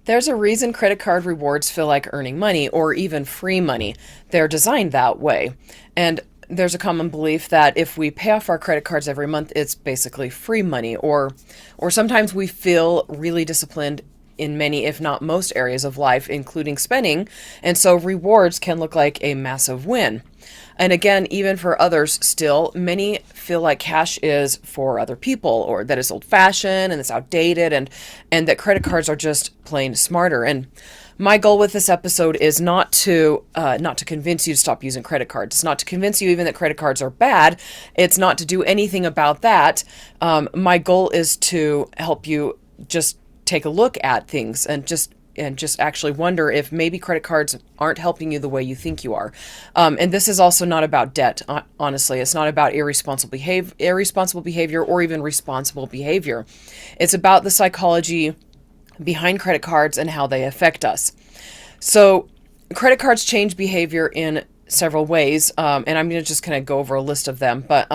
There's a reason credit card rewards feel like earning money or even free money. They're designed that way. And there's a common belief that if we pay off our credit cards every month, it's basically free money, or sometimes we feel really disciplined in many, if not most areas of life, including spending. And so rewards can look like a massive win. And again, even for others still, many feel like cash is for other people, or that it's old fashioned and it's outdated, and that credit cards are just plain smarter. And my goal with this episode is not to convince you to stop using credit cards. It's not to convince you even that credit cards are bad. It's not to do anything about that. My goal is to help you just take a look at things and just actually wonder if maybe credit cards aren't helping you the way you think you are. And this is also not about debt, honestly. It's not about irresponsible behavior or even responsible behavior. It's about the psychology behind credit cards and how they affect us. So credit cards change behavior in several ways, and I'm going to just kind of go over a list of them. But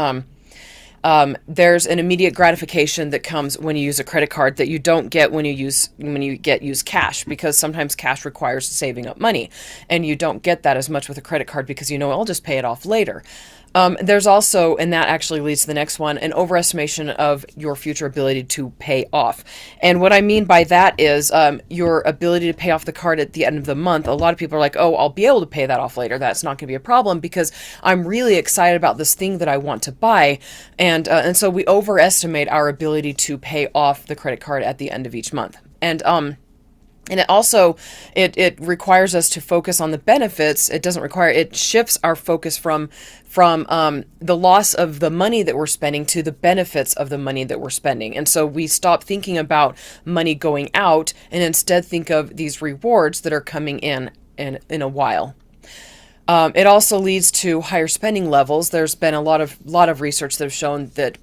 there's an immediate gratification that comes when you use a credit card that you don't get when you use cash, because sometimes cash requires saving up money, and you don't get that as much with a credit card because I'll just pay it off later. There's also, and that actually leads to the next one, an overestimation of your future ability to pay off. And what I mean by that is your ability to pay off the card at the end of the month. A lot of people are like, oh, I'll be able to pay that off later. That's not going to be a problem because I'm really excited about this thing that I want to buy. And so we overestimate our ability to pay off the credit card at the end of each month. And it also, it requires us to focus on the benefits. It shifts our focus from the loss of the money that we're spending to the benefits of the money that we're spending. And so we stop thinking about money going out and instead think of these rewards that are coming in a while. It also leads to higher spending levels. There's been a lot of research that have shown that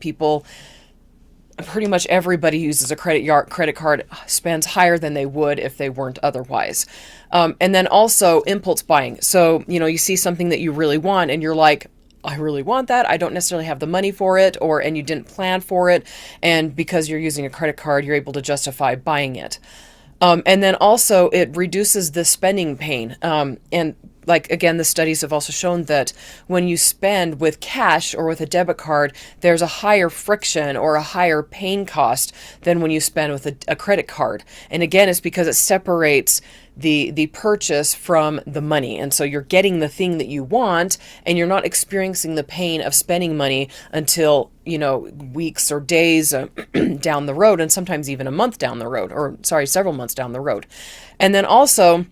pretty much everybody who uses a credit card spends higher than they would if they weren't otherwise. And then also impulse buying. So, you see something that you really want and you're like, I really want that. I don't necessarily have the money for it, and you didn't plan for it. And because you're using a credit card, you're able to justify buying it. And then also it reduces the spending pain. And again, the studies have also shown that when you spend with cash or with a debit card, there's a higher friction or a higher pain cost than when you spend with a credit card. And again, it's because it separates the purchase from the money. And so you're getting the thing that you want and you're not experiencing the pain of spending money until, weeks or days down the road, and sometimes even a month down the road, several months down the road. And then also,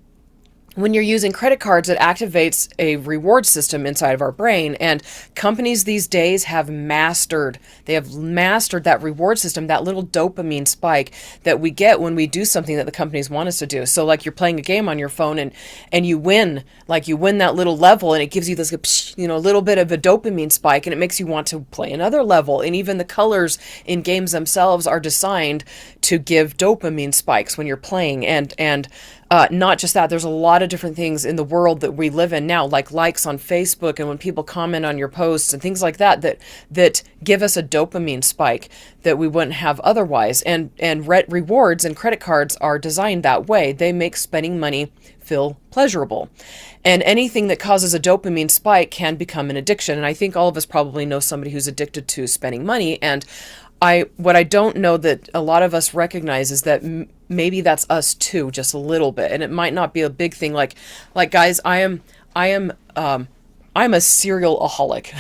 when you're using credit cards, it activates a reward system inside of our brain. And companies these days have mastered that reward system, that little dopamine spike that we get when we do something that the companies want us to do. So you're playing a game on your phone and you win, you win that little level and it gives you this, little bit of a dopamine spike and it makes you want to play another level. And even the colors in games themselves are designed to give dopamine spikes when you're playing. And not just that, there's a lot of different things in the world that we live in now, like likes on Facebook and when people comment on your posts and things like that give us a dopamine spike that we wouldn't have otherwise. And rewards and credit cards are designed that way. They make spending money feel pleasurable. And anything that causes a dopamine spike can become an addiction. And I think all of us probably know somebody who's addicted to spending money. And what I don't know that a lot of us recognize is that maybe that's us too, just a little bit. And it might not be a big thing. Like guys, I'm a cereal-aholic.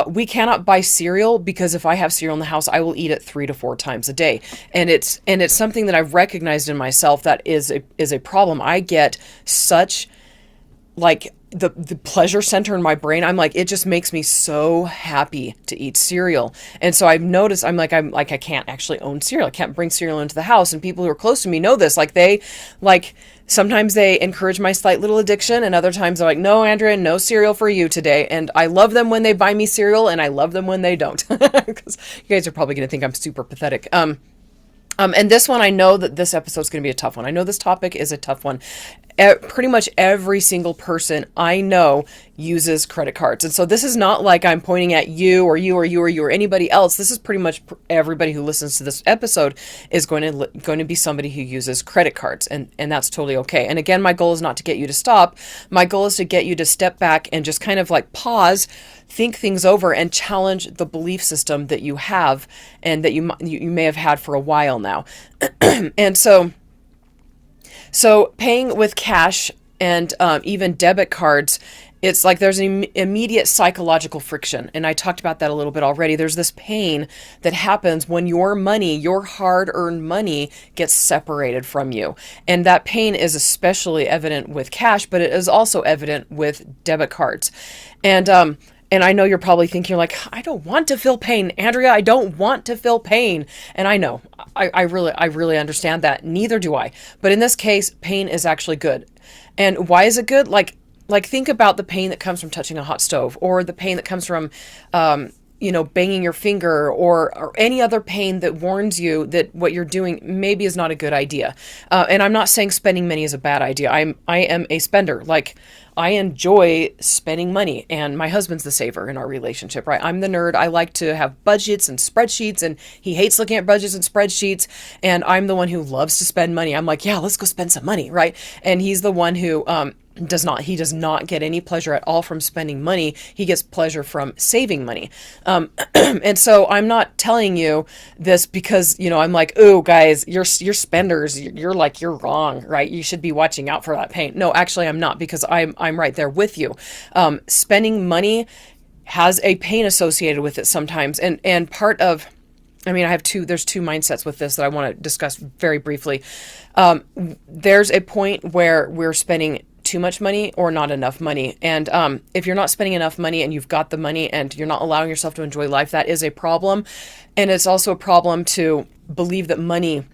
We cannot buy cereal because if I have cereal in the house, I will eat it 3 to 4 times a day. And it's something that I've recognized in myself that is a problem. I get such the pleasure center in my brain. It just makes me so happy to eat cereal. And so I've noticed, I can't actually own cereal. I can't bring cereal into the house. And people who are close to me know this. Sometimes they encourage my slight little addiction, and other times they're like, no, Andrea, no cereal for you today. And I love them when they buy me cereal, and I love them when they don't. Because you guys are probably going to think I'm super pathetic. And this one, I know that this episode's going to be a tough one. I know this topic is a tough one. pretty much every single person I know uses credit cards. And so this is not like I'm pointing at you or you or you or you or anybody else. This is pretty much everybody who listens to this episode is going to be somebody who uses credit cards, and that's totally okay. And again, my goal is not to get you to stop. My goal is to get you to step back and just kind of like pause, think things over, and challenge the belief system that you have and that you may have had for a while now. And so paying with cash and even debit cards, it's like there's an immediate psychological friction. And I talked about that a little bit already. There's this pain that happens when your money, your hard-earned money, gets separated from you. And that pain is especially evident with cash, but it is also evident with debit cards. And I know you're probably thinking, you're like, I don't want to feel pain, Andrea. I don't want to feel pain. And I know, I really understand that. Neither do I. But in this case, pain is actually good. And why is it good? Like think about the pain that comes from touching a hot stove, or the pain that comes from, banging your finger, or any other pain that warns you that what you're doing maybe is not a good idea. And I'm not saying spending money is a bad idea. I am a spender. Like, I enjoy spending money, and my husband's the saver in our relationship, right? I'm the nerd. I like to have budgets and spreadsheets, and he hates looking at budgets and spreadsheets. And I'm the one who loves to spend money. I'm like, yeah, let's go spend some money, right? And he's the one who, does not get any pleasure at all from spending money. He gets pleasure from saving money. And so I'm not telling you this because, I'm like, oh guys, you're spenders. You're wrong, right? You should be watching out for that pain. No, actually I'm not, because I'm right there with you. Spending money has a pain associated with it sometimes. And part of, there's two mindsets with this that I want to discuss very briefly. There's a point where we're spending too much money or not enough money. And if you're not spending enough money and you've got the money and you're not allowing yourself to enjoy life, that is a problem. And it's also a problem to believe that money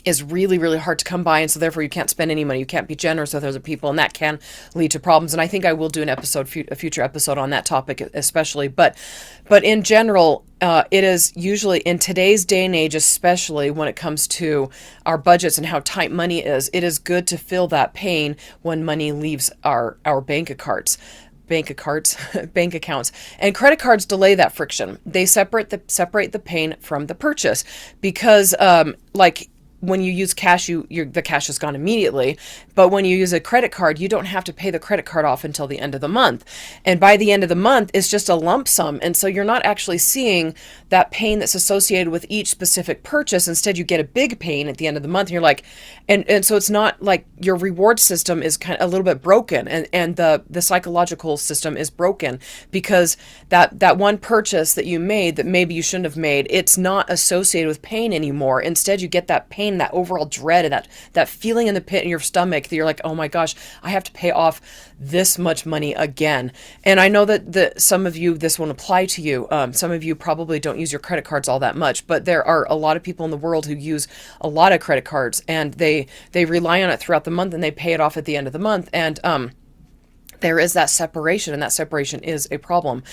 is really, really hard to come by, and so therefore you can't spend any money. You can't be generous with other people, and that can lead to problems. And I think I will do a future episode on that topic especially. But in general, it is usually in today's day and age, especially when it comes to our budgets and how tight money is, it is good to feel that pain when money leaves our bank accounts. Bank accounts, and credit cards delay that friction. They separate the pain from the purchase, because when you use cash, the cash is gone immediately. But when you use a credit card, you don't have to pay the credit card off until the end of the month. And by the end of the month, it's just a lump sum. And so you're not actually seeing that pain that's associated with each specific purchase. Instead, you get a big pain at the end of the month. And you're like, and so it's not like your reward system is kind of a little bit broken, and the psychological system is broken, because that one purchase that you made that maybe you shouldn't have made, it's not associated with pain anymore. Instead, you get that pain, that overall dread, and that feeling in the pit in your stomach that you're like, oh my gosh, I have to pay off this much money again. And I know that some of you, this won't apply to you. Some of you probably don't use your credit cards all that much, but there are a lot of people in the world who use a lot of credit cards, and they rely on it throughout the month, and they pay it off at the end of the month. And there is that separation, and that separation is a problem.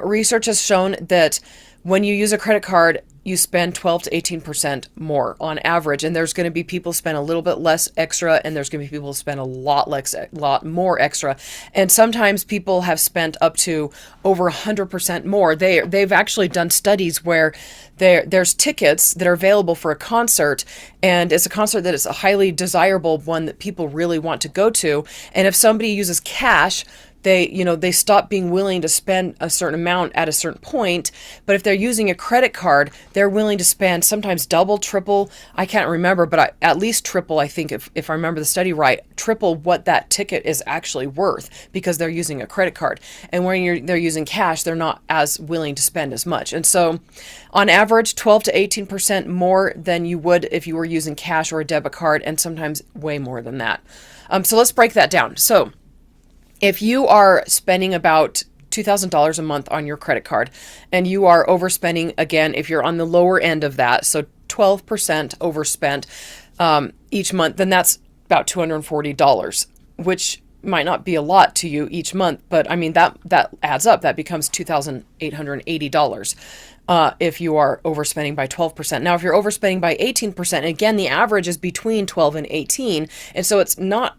Research has shown that when you use a credit card, you spend 12 to 18% more on average. And there's going to be people spend a little bit less extra, and there's going to be people who spend a lot more extra. And sometimes people have spent up to over 100% more. They've actually done studies where there's tickets that are available for a concert, and it's a concert that is a highly desirable one that people really want to go to. And if somebody uses cash, they stop being willing to spend a certain amount at a certain point. But if they're using a credit card, they're willing to spend sometimes double, triple. I can't remember, but at least triple, I think, if I remember the study right, triple what that ticket is actually worth, because they're using a credit card. And when they're using cash, they're not as willing to spend as much. And so on average, 12 to 18% more than you would if you were using cash or a debit card, and sometimes way more than that. So let's break that down. So if you are spending about $2,000 a month on your credit card, and you are overspending, again, if you're on the lower end of that, so 12% overspent each month, then that's about $240, which might not be a lot to you each month, but I mean, that adds up. That becomes $2,880 if you are overspending by 12%. Now, if you're overspending by 18%, again, the average is between 12 and 18, and so it's not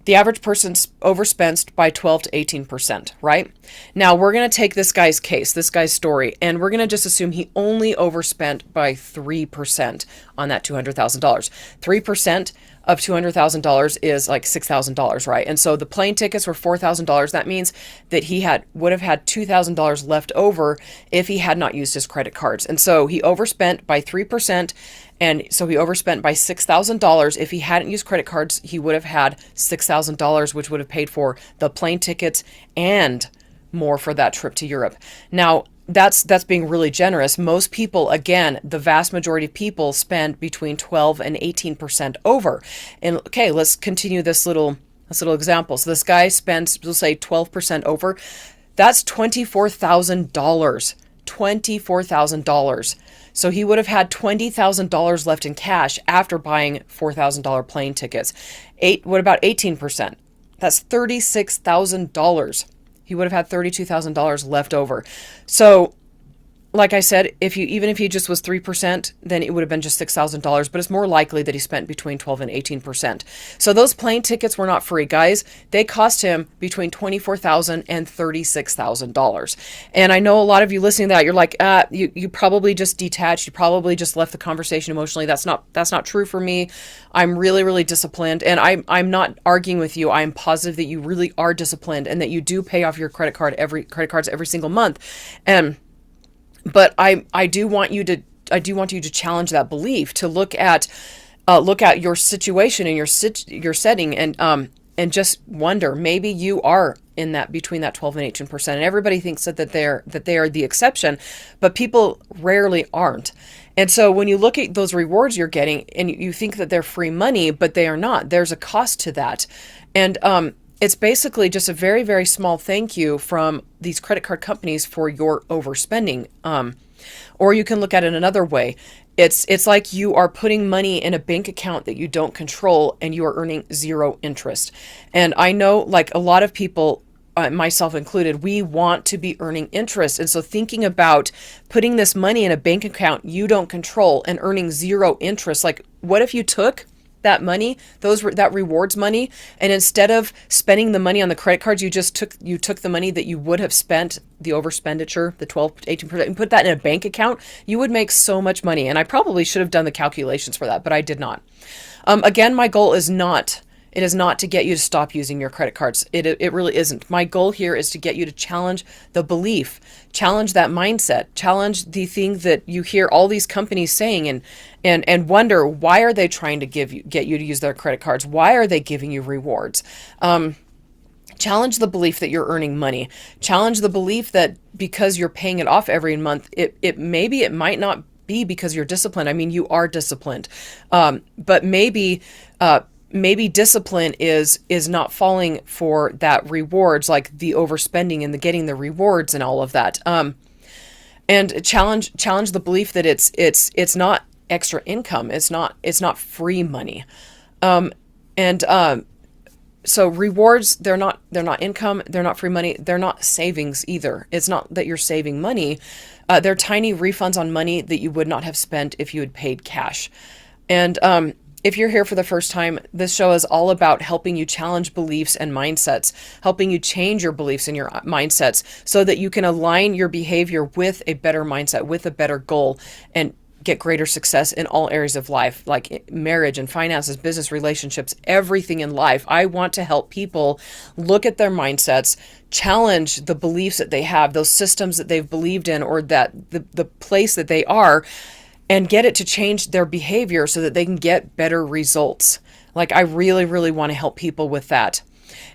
The average person overspends by 12 to 18%, right? Now, we're going to take this guy's case, this guy's story, and we're going to just assume he only overspent by 3% on that $200,000. 3% of $200,000 is like $6,000, right? And so the plane tickets were $4,000. That means that he would have had $2,000 left over if he had not used his credit cards. And so he overspent by 3%. And so he overspent by $6,000. If he hadn't used credit cards, he would have had $6,000, which would have paid for the plane tickets and more for that trip to Europe. Now, that's being really generous. Most people, again, the vast majority of people spend between 12 and 18% over. And okay, let's continue this little example. So this guy spends, we'll say 12% over. That's $24,000. $24,000. So he would have had $20,000 left in cash after buying $4,000 plane tickets. What about 18%? That's $36,000. He would have had $32,000 left over. So, like I said, even if he just was 3%, then it would have been just $6,000, but it's more likely that he spent between 12 and 18%. So those plane tickets were not free, guys. They cost him between $24,000 and $36,000. And I know a lot of you listening to that, you're like, you probably just detached. You probably just left the conversation emotionally. That's not true for me. I'm really, really disciplined, and I'm not arguing with you. I'm positive that you really are disciplined and that you do pay off your credit cards every single month. But I do want you to challenge that belief, to look at your situation and your setting, and just wonder, maybe you are in that between that 12 and 18%. And everybody thinks that they are the exception, but people rarely aren't. And so when you look at those rewards you're getting and you think that they're free money, but they are not. There's a cost to that. And it's basically just a very, very small thank you from these credit card companies for your overspending. Or you can look at it another way. It's like you are putting money in a bank account that you don't control and you are earning zero interest. And I know, like a lot of people, myself included, we want to be earning interest. And so thinking about putting this money in a bank account you don't control and earning zero interest, like what if you took that money, that rewards money, and instead of spending the money on the credit cards, you took the money that you would have spent, the overspenditure, the 12 to 18%, and put that in a bank account, you would make so much money. And I probably should have done the calculations for that, but I did not. Again, my goal is not to get you to stop using your credit cards. It really isn't. My goal here is to get you to challenge the belief, challenge that mindset, challenge the thing that you hear all these companies saying, and wonder, why are they trying to get you to use their credit cards? Why are they giving you rewards? Challenge the belief that you're earning money. Challenge the belief that because you're paying it off every month, it might not be because you're disciplined. I mean, you are disciplined, but maybe discipline is not falling for that rewards, like the overspending and the getting the rewards and all of that. And challenge the belief that it's not extra income. It's not free money. So rewards, they're not income. They're not free money. They're not savings either. It's not that you're saving money. They're tiny refunds on money that you would not have spent if you had paid cash. And, if you're here for the first time, this show is all about helping you challenge beliefs and mindsets, helping you change your beliefs and your mindsets so that you can align your behavior with a better mindset, with a better goal, and get greater success in all areas of life, like marriage and finances, business, relationships, everything in life. I want to help people look at their mindsets, challenge the beliefs that they have, those systems that they've believed in, or that the place that they are, and get it to change their behavior so that they can get better results. Like, I really, really want to help people with that.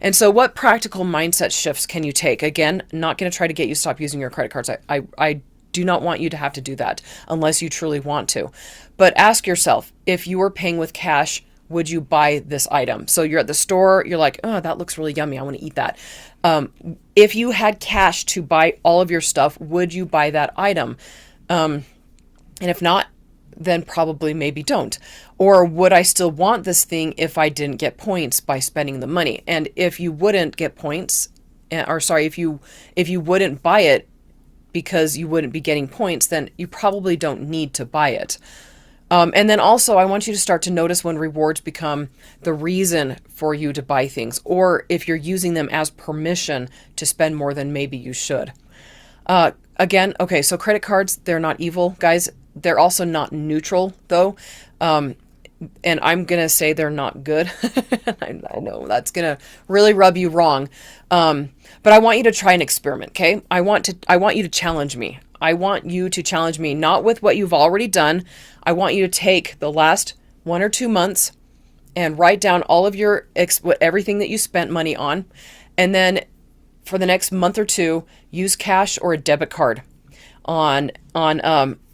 And so what practical mindset shifts can you take? Again, not going to try to get you to stop using your credit cards. I do not want you to have to do that unless you truly want to. But ask yourself, if you were paying with cash, would you buy this item? So you're at the store, you're like, oh, that looks really yummy, I want to eat that. If you had cash to buy all of your stuff, would you buy that item? And if not, then probably maybe don't. Or would I still want this thing if I didn't get points by spending the money? And if you wouldn't get points, if you wouldn't buy it because you wouldn't be getting points, then you probably don't need to buy it. And then also, I want you to start to notice when rewards become the reason for you to buy things, or if you're using them as permission to spend more than maybe you should. Again, okay, so credit cards, they're not evil, guys. They're also not neutral, though. And I'm going to say they're not good. I know that's going to really rub you wrong. But I want you to try an experiment, okay? I want you to challenge me. I want you to challenge me, not with what you've already done. I want you to take the last 1 or 2 months and write down all of your everything that you spent money on. And then for the next month or two, use cash or a debit card on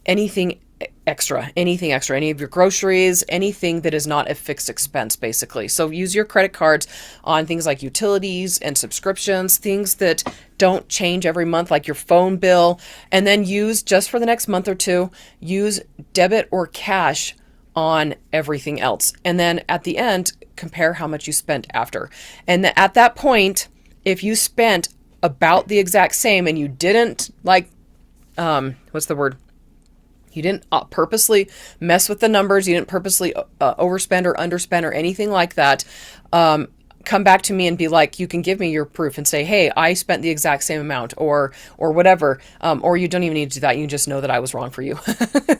anything extra, any of your groceries, anything that is not a fixed expense, basically. So use your credit cards on things like utilities and subscriptions, things that don't change every month, like your phone bill, and then use, just for the next month or two, use debit or cash on everything else. And then at the end, compare how much you spent after. And at that point, if you spent about the exact same and you didn't what's the word? You didn't purposely mess with the numbers. You didn't purposely overspend or underspend or anything like that. Come back to me and be like, you can give me your proof and say, hey, I spent the exact same amount or whatever. Or you don't even need to do that. You just know that I was wrong for you.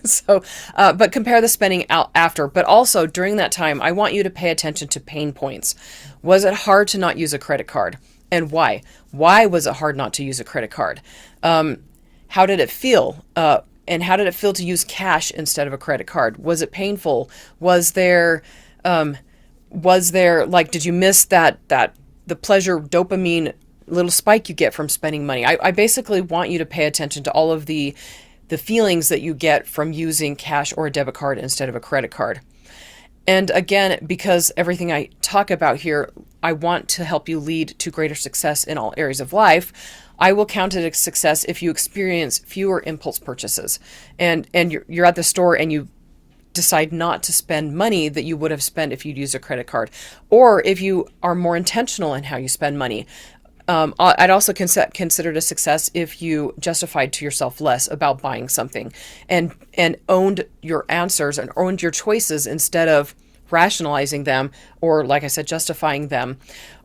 So, but compare the spending out after. But also during that time, I want you to pay attention to pain points. Was it hard to not use a credit card? And why? Why was it hard not to use a credit card? How did it feel? And how did it feel to use cash instead of a credit card? Was it painful? Was there did you miss that the pleasure dopamine little spike you get from spending money? I basically want you to pay attention to all of the feelings that you get from using cash or a debit card instead of a credit card. And again, because everything I talk about here, I want to help you lead to greater success in all areas of life. I will count it a success if you experience fewer impulse purchases and you're at the store and you decide not to spend money that you would have spent if you'd use a credit card, or if you are more intentional in how you spend money. I'd also consider it a success if you justified to yourself less about buying something and owned your answers and owned your choices instead of rationalizing them, or like I said, justifying them,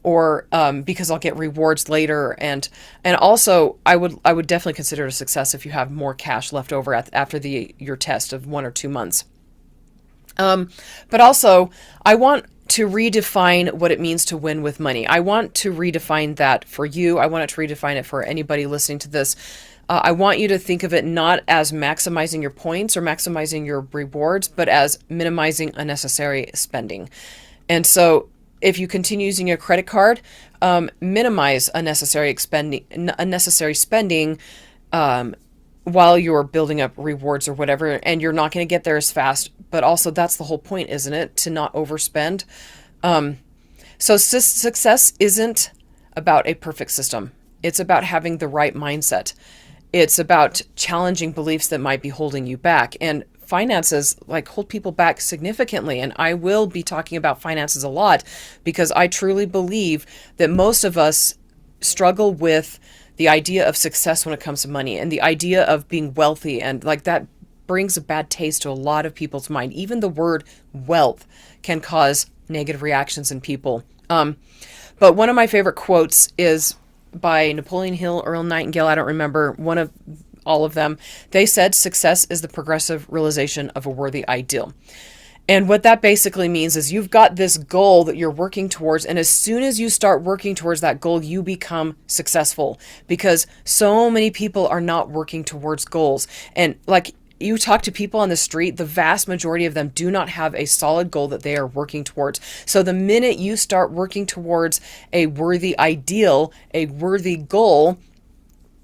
or because I'll get rewards later. And also I would definitely consider it a success if you have more cash left over after your test of 1 or 2 months. But also I want to redefine what it means to win with money. I want to redefine that for you. I want to redefine it for anybody listening to this. I want you to think of it not as maximizing your points or maximizing your rewards, but as minimizing unnecessary spending. And so if you continue using your credit card, minimize unnecessary spending while you're building up rewards or whatever, and you're not going to get there as fast. But also that's the whole point, isn't it? To not overspend. So success isn't about a perfect system. It's about having the right mindset. It's about challenging beliefs that might be holding you back. And finances hold people back significantly. And I will be talking about finances a lot because I truly believe that most of us struggle with the idea of success when it comes to money and the idea of being wealthy. And that brings a bad taste to a lot of people's mind. Even the word wealth can cause negative reactions in people. But one of my favorite quotes is by Napoleon Hill, Earl Nightingale, I don't remember, one of all of them. They said, success is the progressive realization of a worthy ideal. And what that basically means is you've got this goal that you're working towards, and as soon as you start working towards that goal, you become successful, because so many people are not working towards goals. And you talk to people on the street, the vast majority of them do not have a solid goal that they are working towards. So the minute you start working towards a worthy ideal, a worthy goal,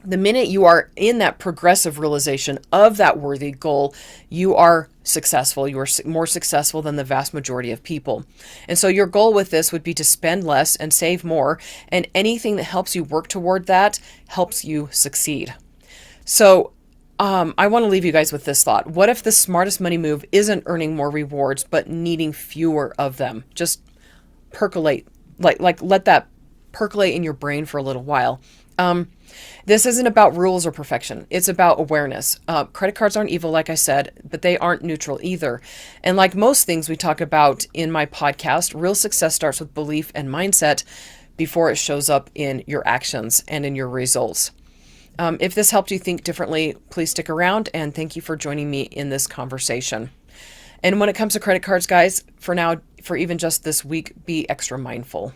the minute you are in that progressive realization of that worthy goal, you are successful. You are more successful than the vast majority of people. And so your goal with this would be to spend less and save more. And anything that helps you work toward that helps you succeed. So I want to leave you guys with this thought. What if the smartest money move isn't earning more rewards, but needing fewer of them? Just percolate, let that percolate in your brain for a little while. This isn't about rules or perfection. It's about awareness. Credit cards aren't evil, like I said, but they aren't neutral either. And like most things we talk about in my podcast, real success starts with belief and mindset before it shows up in your actions and in your results. If this helped you think differently, please stick around, and thank you for joining me in this conversation. And when it comes to credit cards, guys, for now, for even just this week, be extra mindful.